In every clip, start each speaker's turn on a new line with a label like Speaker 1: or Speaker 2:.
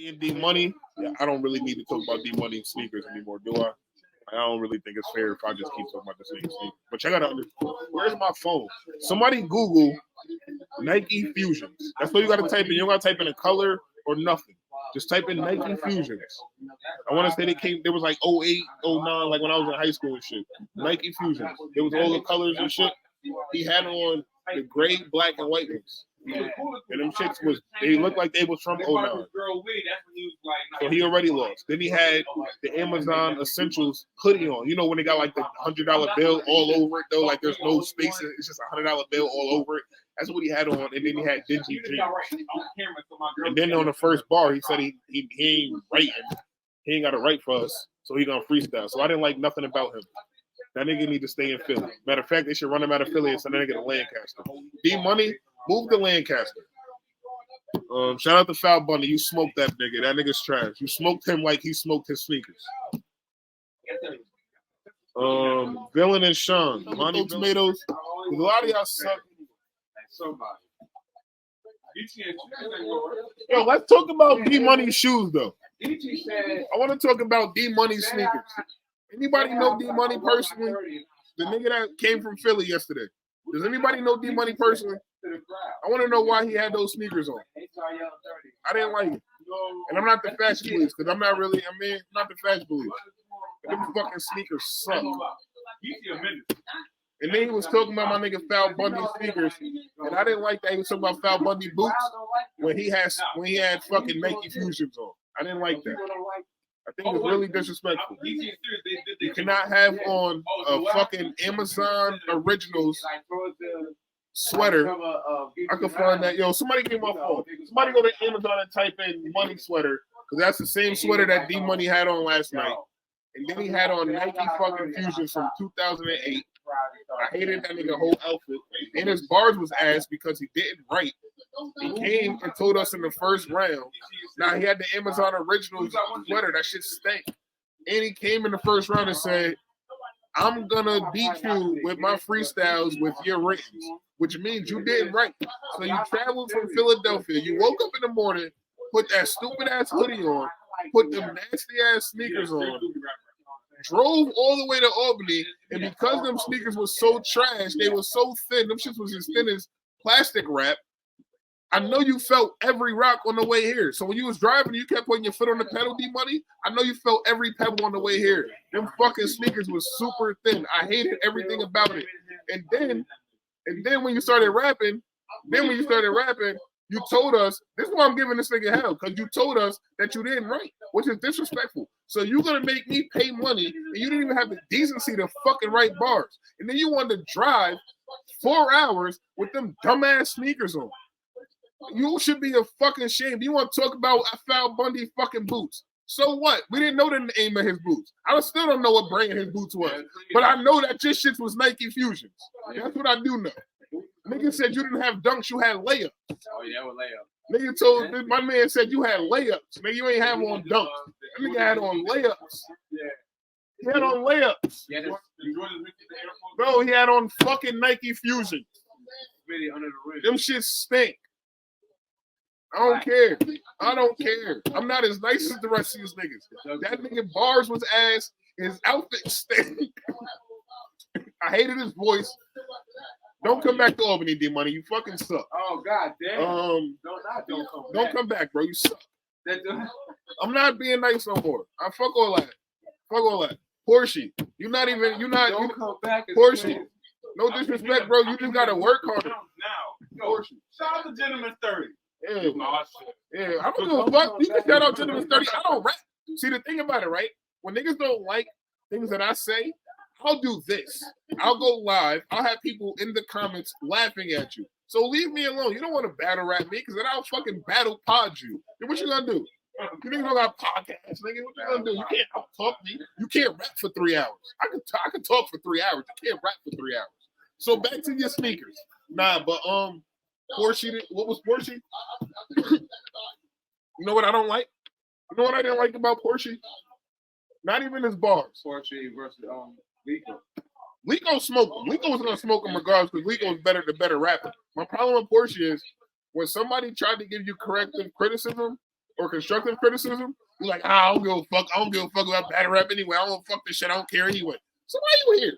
Speaker 1: and D Money. Yeah, I don't really need to talk about D Money sneakers anymore, do I? I don't really think it's fair if I just keep talking about the same thing. But you gotta understand. Where's my phone? Somebody Google Nike Fusions. That's what you gotta type in. You don't gotta type in a color or nothing. Just type in Nike Fusions. I want to say there was like 08, 09, like when I was in high school and shit. Nike Fusions. It was all the colors and shit. He had on the gray, black, and white ones. And them shits they looked like they was from 09. So he already lost. Then he had the Amazon Essentials hoodie on. You know when they got like the $100 bill all over it though, like there's no space. It's just a $100 bill all over it. That's what he had on. And then he had dingy jeans. And then on the first bar, he said he ain't writing. He ain't got to write for us, so he gonna freestyle. So I didn't like nothing about him. That nigga need to stay in Philly. Matter of fact, they should run him out of Philly and send that nigga to Lancaster. D Money, move to Lancaster. Shout out to Foul Bunny. You smoked that nigga. That nigga's trash. You smoked him like he smoked his sneakers. Villain and Sean. Money Tomatoes. A lot of y'all suck. Yo, let's talk about D Money's shoes though. I want to talk about D Money sneakers. Anybody know D Money personally? The nigga that came from Philly yesterday. Does anybody know D Money personally? I want to know why he had those sneakers on. I didn't like it. And I'm not the fashion police because I'm not the fashion police. Them fucking sneakers suck. And then he was talking about my nigga Foul Bundy sneakers, and I didn't like that he was talking about Foul Bundy boots when he had fucking Nike Fusions on. I didn't like that. I think it's really disrespectful. You cannot have on a fucking Amazon Originals sweater. I can find that. Yo, somebody give my phone. Somebody go to Amazon and type in Money sweater, because that's the same sweater that D Money had on last night. And then he had on Nike fucking Fusions from 2008. I hated that nigga whole outfit. And his bars was ass because he didn't write. He came and told us in the first round. Now he had the Amazon Originals sweater. That shit stank. And he came in the first round and said, I'm gonna beat you with my freestyles with your writtens, which means you didn't write. So you traveled from Philadelphia. You woke up in the morning, put that stupid ass hoodie on, put them nasty ass sneakers on, drove all the way to Albany, and because them sneakers were so trash, they were so thin, them shits was as thin as plastic wrap. I know you felt every rock on the way here. So when you was driving, you kept putting your foot on the pedal, D Money. I know you felt every pebble on the way here. Them fucking sneakers was super thin. I hated everything about it. And then when you started rapping, you told us, this is why I'm giving this nigga hell, because you told us that you didn't write, which is disrespectful. So you're going to make me pay money, and you didn't even have the decency to fucking write bars. And then you wanted to drive 4 hours with them dumbass sneakers on. You should be a fucking shame. You want to talk about Foul Bundy fucking boots. So what? We didn't know the name of his boots. I still don't know what brand his boots was. But I know that this shit was Nike Fusions. That's what I do know. Nigga said you didn't have dunks, you had layups.
Speaker 2: Oh, yeah, with layups.
Speaker 1: Nigga told my man said you had layups. Nigga, you ain't have on dunks. That nigga had on layups. He had on layups. Bro, he had on fucking Nike Fusions. Them shit stink. I don't care. I don't care. I'm not as nice as the rest of these niggas. That nigga bars was ass. His outfit stink. I hated his voice. Don't come back to Albany, D Money. You fucking suck.
Speaker 2: Oh god damn.
Speaker 1: Don't come back, bro. You suck. I'm not being nice no more. I fuck all that. Fuck all that. Portia, you're not.
Speaker 2: Come back.
Speaker 1: Portia. No disrespect, bro. You just gotta work harder.
Speaker 2: Now, Portia. Shout out to Gentleman 30.
Speaker 1: Yeah, I don't give a fuck. You can shout out Gentleman 30. I don't rap. See the thing about it, right? When niggas don't like things that I say, I'll do this. I'll go live. I'll have people in the comments laughing at you. So leave me alone. You don't want to battle rap me because then I'll fucking battle pod you. Then what you gonna do? You niggas don't got podcasts, nigga. What you gonna do? You can't out talk me. You can't rap for 3 hours. I can talk for 3 hours. You can't rap for 3 hours. So back to your sneakers. Nah, but Portia, what was Portia? You know what I don't like? You know what I didn't like about Portia? Not even his bars.
Speaker 2: Portia versus Lico.
Speaker 1: Lico smoked him. Lico was gonna smoke him regardless because Lico was the better rapper. My problem with Portia is when somebody tried to give you corrective criticism, or constructive criticism, you're like, I don't give a fuck. I don't give a fuck about battle rap anyway. I don't fuck this shit. I don't care anyway. So why are you here?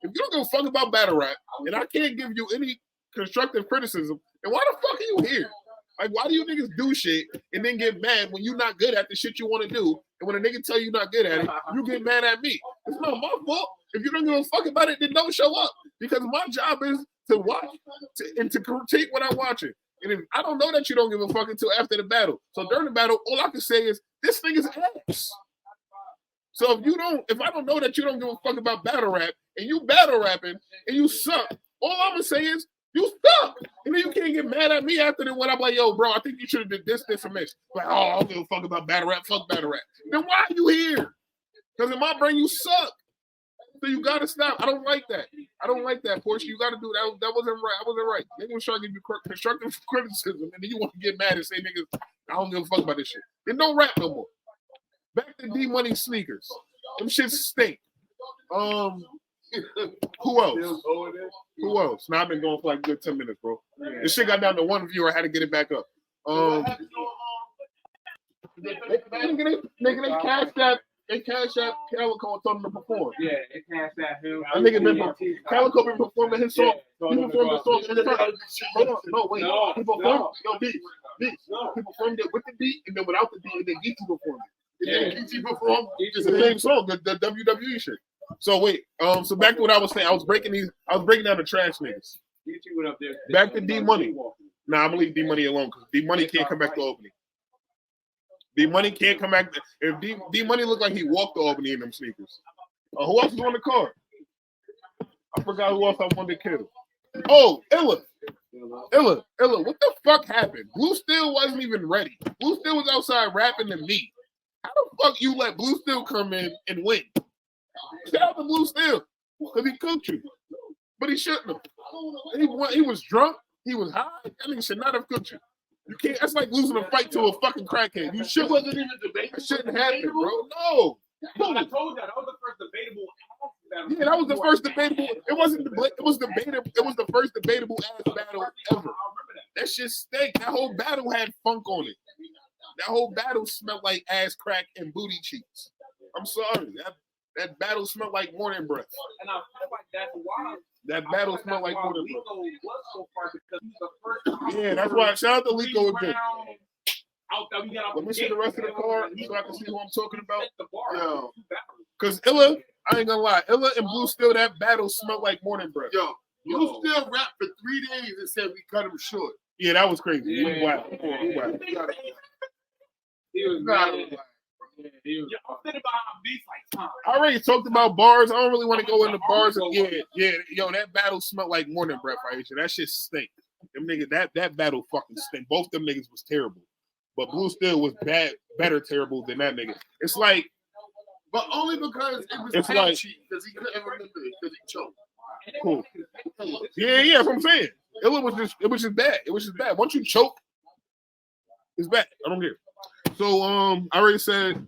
Speaker 1: If you don't give a fuck about battle rap, and I can't give you any constructive criticism, then why the fuck are you here? Like, why do you niggas do shit and then get mad when you're not good at the shit you want to do? And when a nigga tell you you're not good at it, you get mad at me. It's not my fault. If you don't give a fuck about it, then don't show up. Because my job is to watch and to critique what I'm watching. And if I don't know that you don't give a fuck until after the battle. So during the battle, all I can say is this thing is ass. So if I don't know that you don't give a fuck about battle rap and you battle rapping and you suck, all I'm gonna say is you suck. And then you can't get mad at me after the when I'm like, yo, bro, I think you should have did this, and this. Like, oh, I don't give a fuck about battle rap, fuck battle rap. Then why are you here? Because in my brain, you suck. So you gotta stop. I don't like that. I don't like that, Portia. You gotta do that. That wasn't right. I wasn't right. Niggas was trying to give you constructive criticism, and then you want to get mad and say, niggas, I don't give a fuck about this shit. Then don't rap no more. Back to D Money sneakers. Them shits stink. Who else? Who else? Now I've been going for like a good 10 minutes, bro. This shit got down to one viewer. I had to get it back up. They cash out Calico and told him to perform.
Speaker 2: Yeah, they cash out him.
Speaker 1: I nigga been Calico been performing his song. He performed the song in the front. Hold on, no, wait. He performed. Yo, beat. He performed it with the beat and then without the beat, and then Geechee performed it. And then Geechee performed. It's the same song, the WWE shit. So wait, so back to what I was saying. I was breaking down the trash niggas. Back to D Money. Nah, I'm gonna leave D Money alone because D Money can't come back to Albany. D Money can't come back. If D Money looked like he walked to Albany in them sneakers. Who else was on the card? I forgot who else I wanted to kill. Oh, Illa. What the fuck happened? Blue Steel wasn't even ready. Blue Steel was outside rapping to me. How the fuck you let Blue Steel come in and win? Shout out to Blue Steel because he cooked you, but he shouldn't have. He was drunk. He was high. That nigga should not have cooked you. You can't. That's like losing a fight to a fucking crackhead. You should wasn't even debating. That shouldn't happen, bro. No.
Speaker 2: I told you that was the first debatable.
Speaker 1: Yeah, that was the first debatable. It wasn't. It was debatable. It was the first debatable ass battle ever. That shit stank. That whole battle had funk on it. That whole battle smelled like ass crack and booty cheeks. I'm sorry. That battle smelled like morning breath. And I feel like that's why. That battle smelled like morning breath. Yeah, that's why. Shout out to Lico again. Let me see the rest of the card so I can see who I'm talking about. Yo, because Illa, I ain't gonna lie, Illa and Blue Steel, that battle smelled like morning breath.
Speaker 3: Yo, Blue Steel rapped for 3 days and said we cut him short.
Speaker 1: Yeah, that was crazy.
Speaker 2: Yeah.
Speaker 1: Wow.
Speaker 2: He was mad.
Speaker 1: I already talked about bars. I don't really want to go into bars again. Yeah, yo, that battle smelled like morning breath, Aisha. That shit stink. Them niggas, that battle fucking stink. Both them niggas was terrible. But Blue Steel was better terrible than that nigga. It's like,
Speaker 3: but only because it was
Speaker 1: patchy,
Speaker 3: because he couldn't remember it because he choked.
Speaker 1: Cool. Yeah, that's what I'm saying. It was just bad. It was just bad. Once you choke, it's bad. I don't care. So I already said,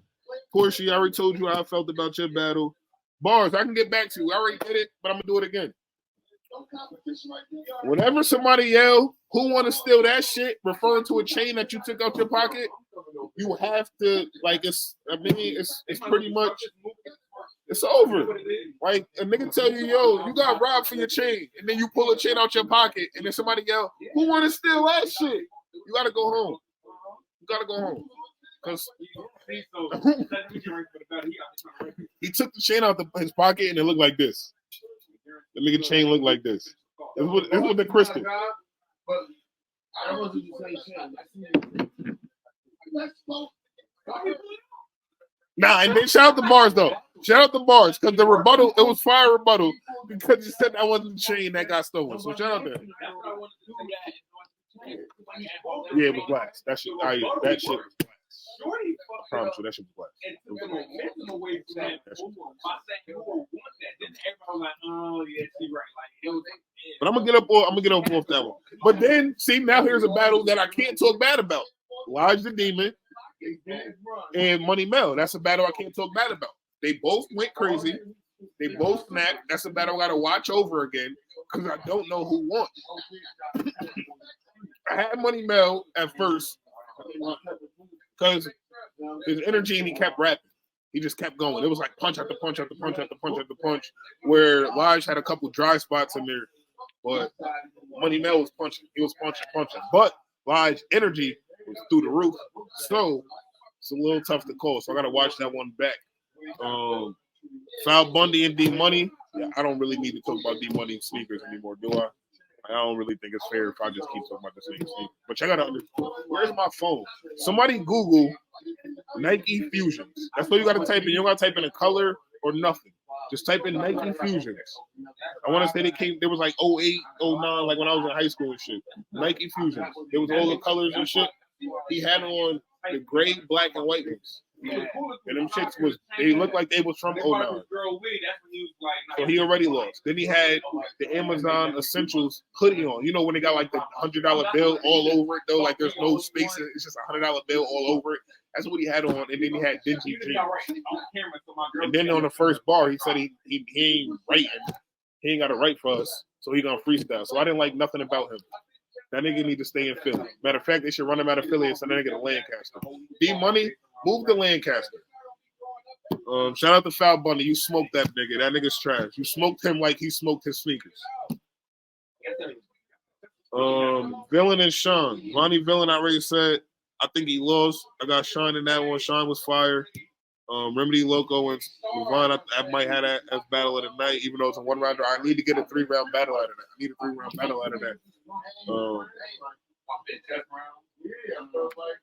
Speaker 1: Portia, I already told you how I felt about your battle. Bars, I can get back to you. I already did it, but I'm gonna do it again. Whenever somebody yell, who want to steal that shit, referring to a chain that you took out your pocket, you have to, like, it's pretty much, it's over. Like, a nigga tell you, yo, you got robbed for your chain, and then you pull a chain out your pocket, and then somebody yell, who want to steal that shit? You gotta go home. You gotta go home. Because he took the chain out his pocket, and it looked like this. The nigga chain looked like this. This was the crystal.
Speaker 3: But I wasn't the same chain.
Speaker 1: Nah, and then shout out the bars though. Shout out the bars because the rebuttal, it was fire rebuttal because you said that wasn't the chain that got stolen. So shout out to him. Yeah, it was glass. That shit was glass. I promise you, that shit was glass. But I'm gonna get up off that one. But then, see, now here's a battle that I can't talk bad about. Lodge the Demon and Money Mel. That's a battle I can't talk bad about. They both went crazy. They both snapped. That's a battle I gotta watch over again because I don't know who won. I had Money Mel at first because his energy and he kept rapping. He just kept going. It was like punch after punch after punch after punch after punch. Where Lige had a couple dry spots in there, but Money Mel was punching. He was punching. But Lige's energy was through the roof. So it's a little tough to call. So I gotta watch that one back. Foul Bundy and D Money. Yeah, I don't really need to talk about D Money sneakers anymore, do I? I don't really think it's fair if I just keep talking about the same sneakers. But you gotta understand. Where's my phone? Somebody Google Nike Fusions. That's what you gotta type in. You don't gotta type in a color or nothing. Just type in Nike Fusions. I want to say there was like 08, 09, like when I was in high school and shit. Nike Fusions. There was all the colors and shit. He had on the gray, black, and white ones. And them shits they looked like they was from 09. So he already lost. Then he had the Amazon Essentials hoodie on. You know when they got like the $100 bill all over it though, like there's no space. It's just a $100 bill all over it. That's what he had on. And then he had dingy jeans. And then on the first bar, he said he ain't writing. He ain't got to write for us. So he gonna freestyle. So I didn't like nothing about him. That nigga need to stay in Philly. Matter of fact, they should run him out of Philly and send that nigga to Lancaster. D Money, move to Lancaster. Shout out to Foul Bundy. You smoked that nigga. That nigga's trash. You smoked him like he smoked his sneakers. Villain and Sean. Lonnie Villain, I already said. I think he lost. I got Sean in that one. Sean was fire. Remedy Loco and Levon, I might have that as battle of the night, even though it's a 1-rounder. I need to get a 3-round battle out of that. I need a 3-round battle out of that.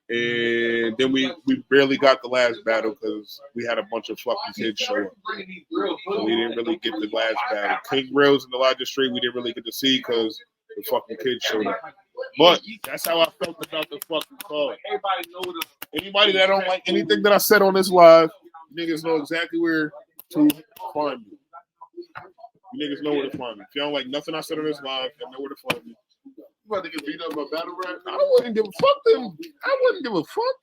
Speaker 1: And then we barely got the last battle because we had a bunch of fucking kids show up. So we didn't really get the last battle. King Rails and Elijah Street we didn't really get to see because the fucking kids showed up. But that's how I felt about the fucking card. Anybody that don't like anything that I said on this live, niggas know exactly where to find me. You niggas know where to find me. If you don't like nothing I said on this live, you know where to find me.
Speaker 3: You about to get beat up by battle rap?
Speaker 1: I wouldn't give a fuck them. I wouldn't give a fuck.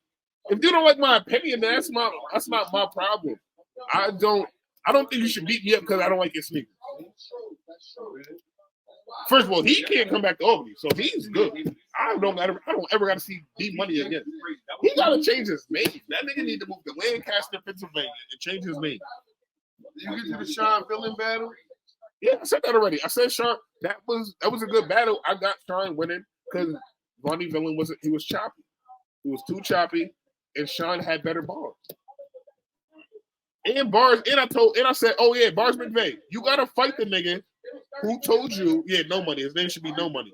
Speaker 1: If you don't like my opinion, that's not my problem. I don't think you should beat me up because I don't like your sneakers. First of all, he can't come back to Albany, so he's good. I don't ever got to see D Money again. He got to change his name. That nigga need to move to Lancaster, Pennsylvania, and change his name.
Speaker 3: Did you get to the Sean Villain battle?
Speaker 1: Yeah, I said that already. I said Sean. That was a good battle. I got Sean winning because Ronnie Villain was choppy. He was too choppy, and Sean had better bars. And I said, oh yeah, Bars McVeigh, you gotta fight the nigga who told you, yeah, No Money. His name should be No Money.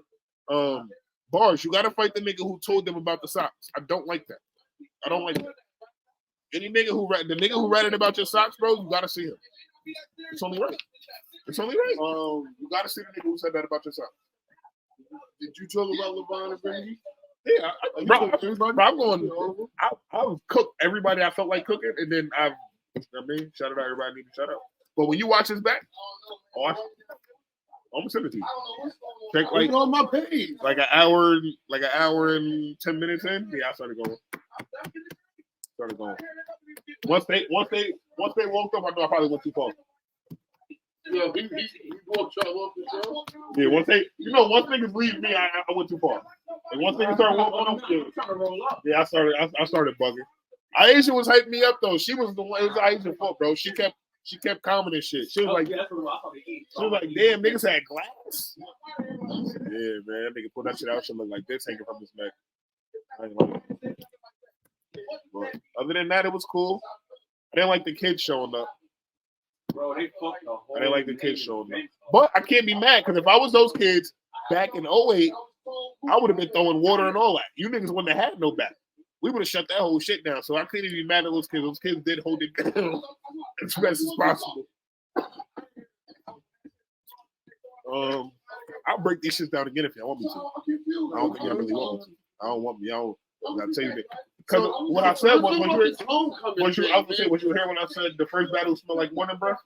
Speaker 1: Bars, you gotta fight the nigga who told them about the socks. I don't like that. I don't like that. The nigga who ratted about your socks, bro, you gotta see him. It's only right. It's only right. You gotta see the nigga who said that about your socks.
Speaker 3: Did you talk about LeVon and Benji?
Speaker 1: Yeah, I'm going. I've cooked everybody I felt like cooking, and then shout out everybody I need to shout out. But when you watch this back, I'm gonna send it to you. Check like
Speaker 3: on my page.
Speaker 1: Like an hour and 10 minutes in. Yeah, I started going. Once they woke up, I know I probably went too far.
Speaker 3: Yeah, he walked y'all off the show.
Speaker 1: Yeah, once niggas leave me, I went too far. And once niggas started walking up, yeah, I started bugging. Aisha was hyping me up though. She was the one. It was Aisha's fault, bro. She kept commenting shit. She was like, damn, niggas had glass. Yeah, man, that nigga put that shit out. Should look like this hanging from his neck. I ain't like it. But other than that, it was cool. I didn't like the kids showing up.
Speaker 2: Bro, they fucked the whole
Speaker 1: I didn't like the kids showing up. But I can't be mad because if I was those kids back in 08, I would have been throwing water and all that. You niggas wouldn't have had no back. We would have shut that whole shit down. So I couldn't even be mad at those kids. Those kids did hold it down as best as possible. I'll break these shits down again if y'all want me to. I don't think y'all really want me to. I don't want me. I gotta tell you that. Because what I said was, what you hear when I said the first battle smelled like morning breath?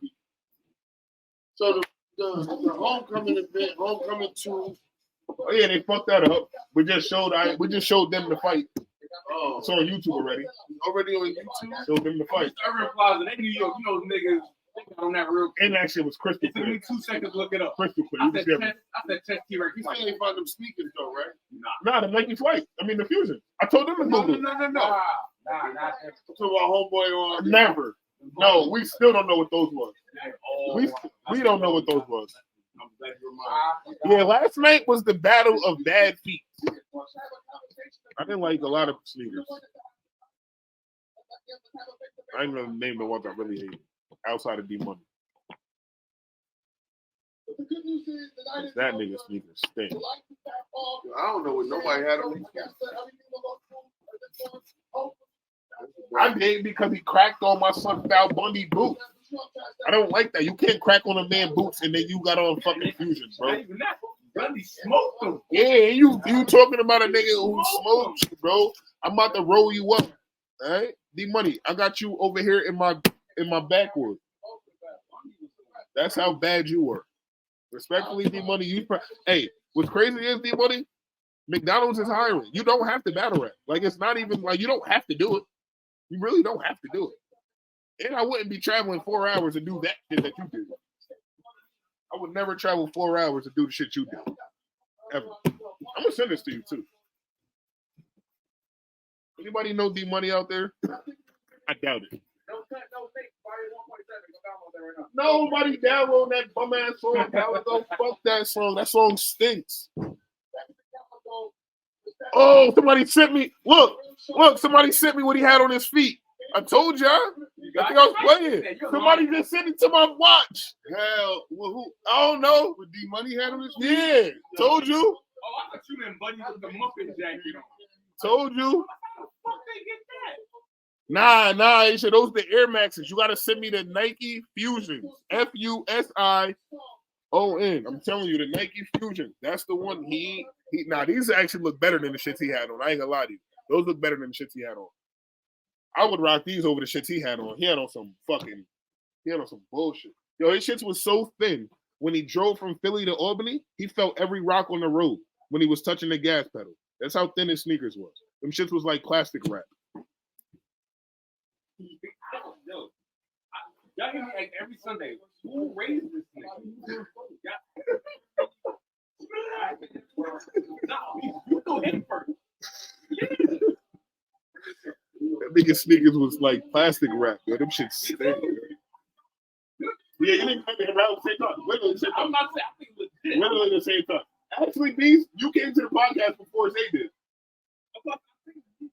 Speaker 3: So the homecoming event, homecoming 2.
Speaker 1: Oh yeah, they fucked that up. We just showed them the fight.
Speaker 3: Oh,
Speaker 1: it's on YouTube already.
Speaker 3: Already on YouTube?
Speaker 1: Showed them the fight.
Speaker 2: Urban Plaza, they New York, niggas on that real quick.
Speaker 1: And that shit was crystal clear.
Speaker 2: It took me 2 seconds to look it up.
Speaker 1: Crystal clear.
Speaker 2: I said test T-Rex.
Speaker 3: You still ain't find them speakers though, right?
Speaker 1: Nah, the Nike Flight. I mean the Fusion. I told them to Google.
Speaker 2: No. Nah, not that.
Speaker 1: To our homeboy on never. No, we still don't know what those was. We don't know what those was. Yeah, last night was the battle of bad feet. I didn't like a lot of sneakers. I ain't gonna name the ones I really hate outside of D Money. That nigga sneakers stink.
Speaker 3: I don't know what nobody had on.
Speaker 1: I did because he cracked on my son Val Bundy boots. I don't like that. You can't crack on a man boots and then you got on fucking fusions, bro.
Speaker 2: Not even that. Bundy smoked them.
Speaker 1: Yeah, you talking about a nigga who smokes, bro. I'm about to roll you up. All right? D Money, I got you over here in my backwood. That's how bad you were. Respectfully, D Money, hey, what's crazy is D Money, McDonald's is hiring. You don't have to battle rap. Like, it's not even like you don't have to do it. You really don't have to do it. And I wouldn't be traveling 4 hours to do that shit that you did. I would never travel 4 hours to do the shit you did. Ever. I'm gonna send this to you too. Anybody know D Money out there? I doubt it. Nobody download that bum ass song. Fuck that song. That song stinks. Oh, somebody sent me. Look, somebody sent me what he had on his feet. I told y'all. I think I was playing. Somebody just sent it to my watch. Hell, well, who? I don't know. What D Money had on his feet? Yeah, told you.
Speaker 2: Oh, I thought you meant Buddy with the Muppet jacket on.
Speaker 1: Told you.
Speaker 2: How the fuck they get that?
Speaker 1: Nah, he said those the Air Maxes. You gotta send me the Nike Fusions. Fusion. I'm telling you, the Nike Fusion. That's the one these actually look better than the shits he had on. I ain't gonna lie to you. Those look better than the shits he had on. I would rock these over the shits he had on. He had on some bullshit. Yo, his shits was so thin. When he drove from Philly to Albany, he felt every rock on the road when he was touching the gas pedal. That's how thin his sneakers was. Them shits was like plastic wrap.
Speaker 2: Yo, y'all hear me like every Sunday. Who raised this nigga? You go hit first.
Speaker 1: That nigga sneakers was like plastic wrap, yo. Them shits stink. Yeah, you didn't come in around the same time. Literally the same time.
Speaker 2: I'm not saying I think legit.
Speaker 1: Literally the same time. Actually, Beast, you came to the podcast before they did.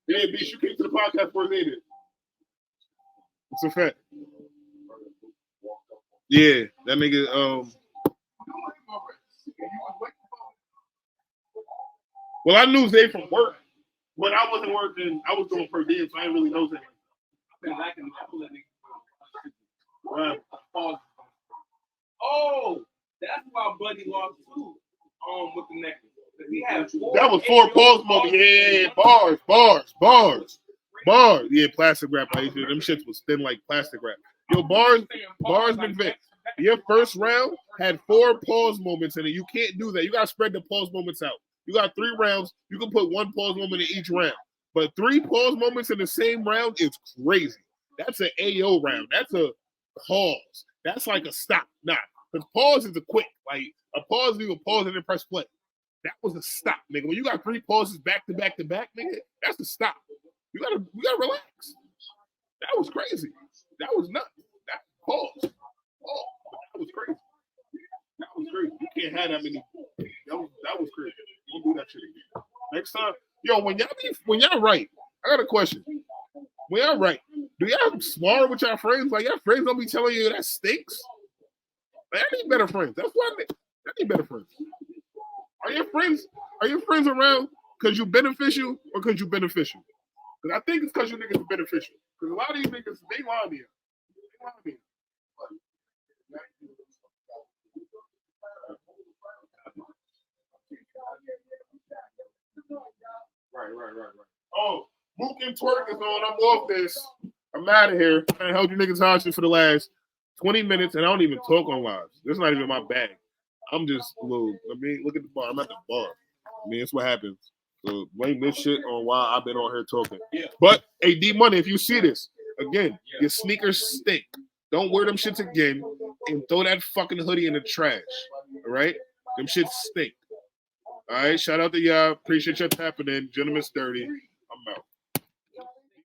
Speaker 1: Yeah, Beast, you came to the podcast before they did. It's a fact. Yeah, that nigga. Well, I knew Zay from work. When I wasn't working, I was doing per diem, so I didn't really know Zay.
Speaker 2: I've been lacking a couple of niggas.
Speaker 1: Wow.
Speaker 2: Oh, that's why Buddy lost too. With the necklace. He had
Speaker 1: that was 4 pause moment. Yeah, bars. Yeah, plastic wrap. I used to, them shits was thin like plastic wrap. Yo, bars McVick. Your first round had 4 pause moments in it. You can't do that. You gotta spread the pause moments out. You got 3 rounds. You can put 1 pause moment in each round. But 3 pause moments in the same round is crazy. That's an AO round. That's a pause. That's like a stop. Nah, because pause is a quick. Like a pause, you can pause and then press play. That was a stop, nigga. When you got 3 pauses back to back to back, nigga, that's a stop. You gotta relax. That was crazy. That was nuts. That pause. Oh, that was crazy. That was crazy. You can't have that many. That was crazy. Don't do that shit again. Next time, yo, when y'all write, I got a question. When y'all write, do y'all spar with y'all friends? Like y'all friends don't be telling you that stinks? Like, I need better friends. That's why I need better friends. Are your friends around because you beneficial or because you beneficial? Because I think it's because you niggas are beneficial. Because a lot of these niggas, they lie to you. Right. Oh, Mook and Twerk is on. I'm off this. I'm out of here. I held you niggas hostage for the last 20 minutes, and I don't even talk on lives. This is not even my bag. I'm just a little. Look at the bar. I'm at the bar. That's what happens. So blame this shit on why I've been on here talking. Yeah. But hey, D Money, if you see this again, your sneakers stink. Don't wear them shits again, and throw that fucking hoodie in the trash. All right, them shits stink. All right, shout out to y'all. Appreciate y'all tapping in. Gentlemen's 30.